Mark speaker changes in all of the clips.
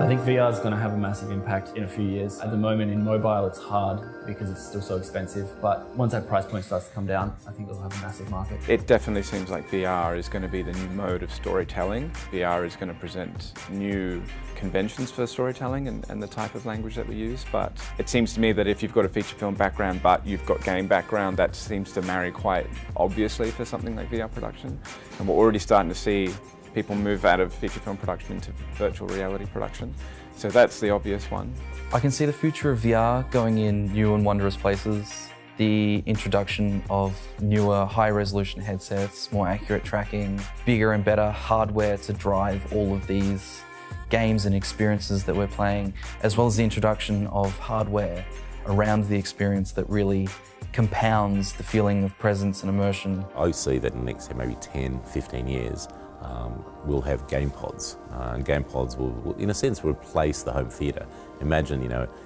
Speaker 1: I think VR is going to have a massive impact in a few years. At the moment in mobile it's hard because it's still so expensive, but once that price point starts to come down, I think it'll have a massive market.
Speaker 2: It definitely seems like VR is going to be the new mode of storytelling. VR is going to present new conventions for storytelling and the type of language that we use, but it seems to me that if you've got a feature film background but you've got game background, that seems to marry quite obviously for something like VR production. And we're already starting to see people move out of feature film production into virtual reality production. So that's the obvious one.
Speaker 3: I can see the future of VR going in new and wondrous places. The introduction of newer high-resolution headsets, more accurate tracking, bigger and better hardware to drive all of these games and experiences that we're playing, as well as the introduction of hardware around the experience that really compounds the feeling of presence and immersion.
Speaker 4: I see that in the next maybe 10, 15 years, we'll have game pods, and game pods will, in a sense, replace the home theatre. Imagine,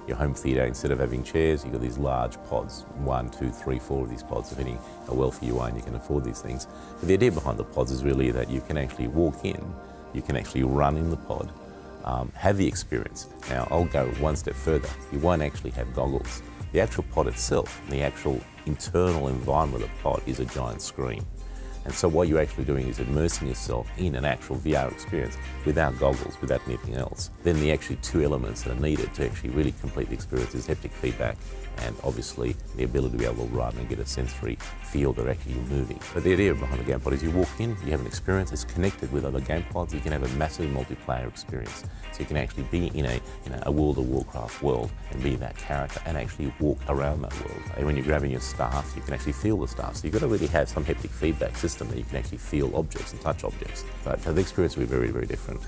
Speaker 4: your home theatre, instead of having chairs, you've got these large pods, 1, 2, 3, 4 of these pods, depending how wealthy you are and you can afford these things. But the idea behind the pods is really that you can actually walk in, you can actually run in the pod, have the experience. Now, I'll go one step further. You won't actually have goggles. The actual pod itself, the actual internal environment of the pod is a giant screen. And so what you're actually doing is immersing yourself in an actual VR experience without goggles, without anything else. Then the actually two elements that are needed to actually really complete the experience is haptic feedback and obviously the ability to be able to run and get a sensory feel that actually you're moving. But the idea behind the game pod is you walk in, you have an experience, it's connected with other game pods, you can have a massive multiplayer experience. So you can actually be in a World of Warcraft world and be that character and actually walk around that world. And when you're grabbing your staff, you can actually feel the staff. So you've got to really have some haptic feedback system that you can actually feel objects and touch objects. But the experience will be very, very different.